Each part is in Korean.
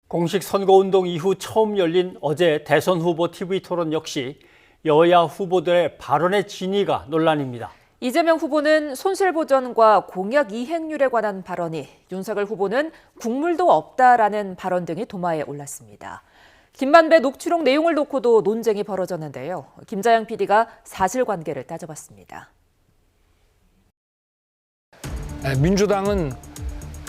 공식 선거운동 이후 처음 열린 어제 대선 후보 TV 토론 역시 여야 후보들의 발언의 진위가 논란입니다. 이재명 후보는 손실보전과 공약 이행률에 관한 발언이, 윤석열 후보는 국물도 없다라는 발언 등이 도마에 올랐습니다. 김만배 녹취록 내용을 놓고도 논쟁이 벌어졌는데요. 김자영 PD가 사실관계를 따져봤습니다. 민주당은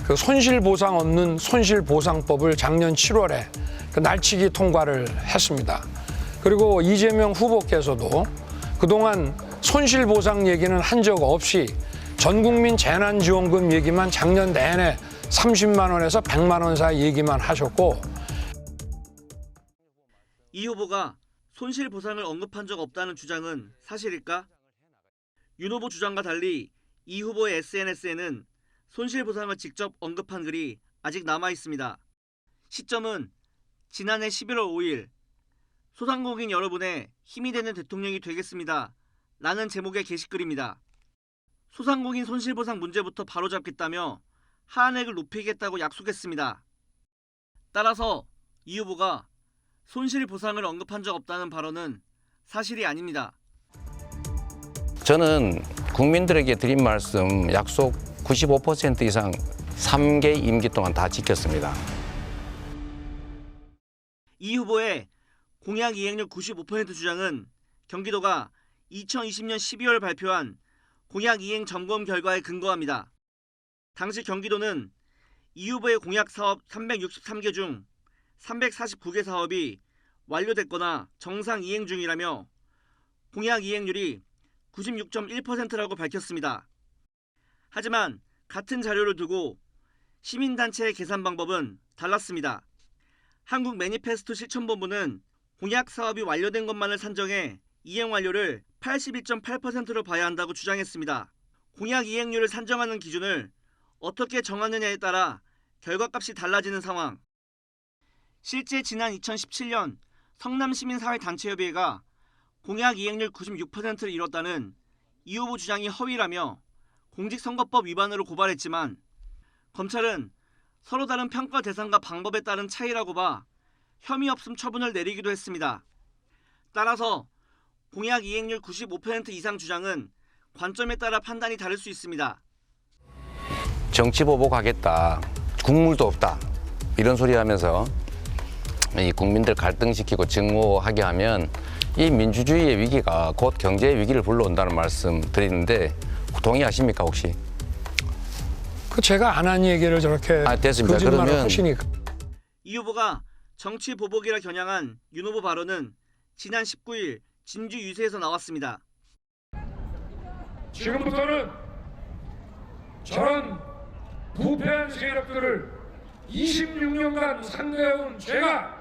그 손실보상 없는 손실보상법을 작년 7월에 그 날치기 통과를 했습니다. 그리고 이재명 후보께서도 그동안 손실보상 얘기는 한 적 없이 전국민 재난지원금 얘기만 작년 내내 30만 원에서 100만 원 사이 얘기만 하셨고, 이 후보가 손실보상을 언급한 적 없다는 주장은 사실일까? 윤 후보 주장과 달리 이 후보의 SNS에는 손실보상을 직접 언급한 글이 아직 남아 있습니다. 시점은 지난해 11월 5일 소상공인 여러분의 힘이 되는 대통령이 되겠습니다 라는 제목의 게시글입니다. 소상공인 손실보상 문제부터 바로잡겠다며 하한액을 높이겠다고 약속했습니다. 따라서 이 후보가 손실보상을 언급한 적 없다는 발언은 사실이 아닙니다. 저는 국민들에게 드린 말씀 약속 95% 이상 3개 임기 동안 다 지켰습니다. 이 후보의 공약 이행률 95% 주장은 경기도가 2020년 12월 발표한 공약 이행 점검 결과에 근거합니다. 당시 경기도는 이 후보의 공약 사업 363개 중 349개 사업이 완료됐거나 정상 이행 중이라며 공약 이행률이 96.1%라고 밝혔습니다. 하지만 같은 자료를 두고 시민단체의 계산 방법은 달랐습니다. 한국 매니페스토 실천본부는 공약 사업이 완료된 것만을 산정해 이행 완료를 81.8%로 봐야 한다고 주장했습니다. 공약 이행률을 산정하는 기준을 어떻게 정하느냐에 따라 결과값이 달라지는 상황. 실제 지난 2017년 성남시민사회단체협의회가 공약 이행률 96%를 이뤘다는 이 후보 주장이 허위라며 공직선거법 위반으로 고발했지만 검찰은 서로 다른 평가 대상과 방법에 따른 차이라고 봐 혐의 없음 처분을 내리기도 했습니다. 따라서 공약 이행률 95% 이상 주장은 관점에 따라 판단이 다를 수 있습니다. 정치 보복하겠다, 국물도 없다 이런 소리 하면서 이 국민들 갈등시키고 증오하게 하면 이 민주주의의 위기가 곧 경제의 위기를 불러온다는 말씀 드리는데 동의하십니까 혹시? 그 제가 안 한 얘기를 저렇게 됐습니다. 거짓말을 그러면 하시니까. 이 후보가 정치 보복이라 겨냥한 윤 후보 발언은 지난 19일 진주 유세에서 나왔습니다. 지금부터는 저런 부패한 세력들을 26년간 상대해온 제가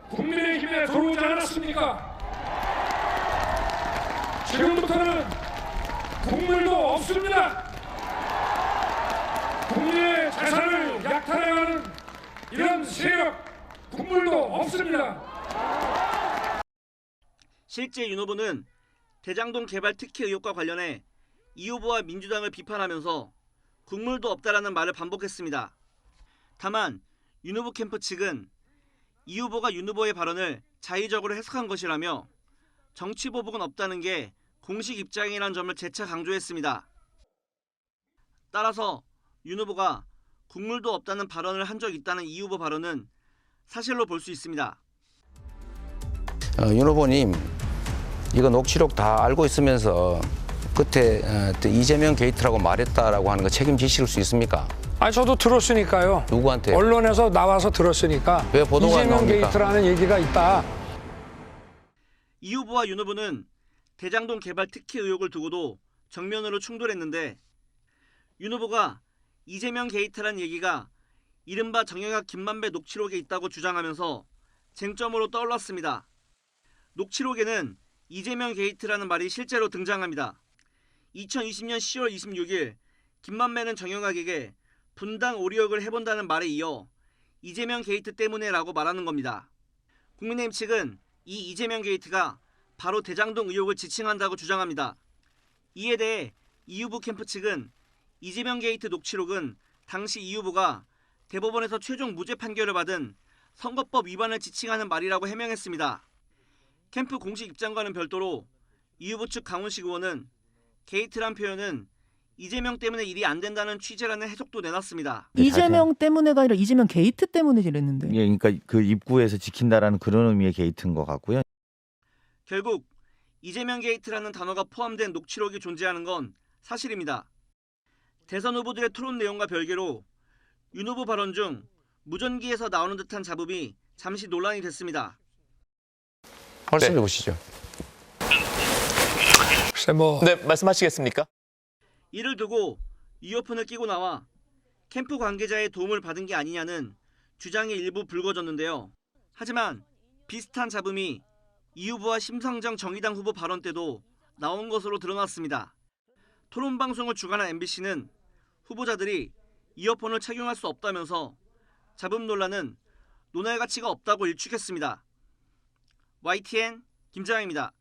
국민의힘에 들어오지 않았습니까? 지금부터는 국물도 없습니다. 국민의 재산을 약탈해가는 이런 세력 국물도 없습니다. 실제 윤 후보는 대장동 개발 특혜 의혹과 관련해 이 후보와 민주당을 비판하면서 국물도 없다라는 말을 반복했습니다. 다만 윤 후보 캠프 측은 이 후보가 윤 후보의 발언을 자의적으로 해석한 것이라며 정치 보복은 없다는 게 공식 입장이라는 점을 재차 강조했습니다. 따라서 윤 후보가 국물도 없다는 발언을 한 적 있다는 이 후보 발언은 사실로 볼 수 있습니다. 윤 후보님, 이거 녹취록 다 알고 있으면서 끝에 이재명 게이트라고 말했다라고 하는 거 책임지실 수 있습니까? 아니 저도 들었으니까요. 누구한테? 언론에서 나와서 들었으니까. 왜 보도가 안 이재명 나옵니까? 게이트라는 얘기가 있다. 이 후보와 윤 후보는 대장동 개발 특혜 의혹을 두고도 정면으로 충돌했는데 윤 후보가 이재명 게이트라는 얘기가 이른바 정영학 김만배 녹취록에 있다고 주장하면서 쟁점으로 떠올랐습니다. 녹취록에는 이재명 게이트라는 말이 실제로 등장합니다. 2020년 10월 26일 김만배는 정영학에게 분당 오리역을 해본다는 말에 이어 이재명 게이트 때문에 라고 말하는 겁니다. 국민의힘 측은 이 이재명 게이트가 바로 대장동 의혹을 지칭한다고 주장합니다. 이에 대해 이 후보 캠프 측은 이재명 게이트 녹취록은 당시 이 후보가 대법원에서 최종 무죄 판결을 받은 선거법 위반을 지칭하는 말이라고 해명했습니다. 캠프 공식 입장과는 별도로 이 후보 측 강훈식 의원은 게이트란 표현은 이재명 때문에 일이 안 된다는 취재라는 해석도 내놨습니다. 이재명 때문에가 아니라 이재명 게이트 때문에 이랬는데. 예, 그러니까 그 입구에서 지킨다라는 그런 의미의 게이트인 것 같고요. 결국 이재명 게이트라는 단어가 포함된 녹취록이 존재하는 건 사실입니다. 대선 후보들의 토론 내용과 별개로 윤 후보 발언 중 무전기에서 나오는 듯한 잡음이 잠시 논란이 됐습니다. 말씀해 보시죠. 글쎄 뭐 네, 말씀하시겠습니까? 이를 두고 이어폰을 끼고 나와 캠프 관계자의 도움을 받은 게 아니냐는 주장이 일부 불거졌는데요. 하지만 비슷한 잡음이 이 후보와 심상정 정의당 후보 발언 때도 나온 것으로 드러났습니다. 토론 방송을 주관한 MBC는 후보자들이 이어폰을 착용할 수 없다면서 잡음 논란은 논할 가치가 없다고 일축했습니다. YTN 김장입니다.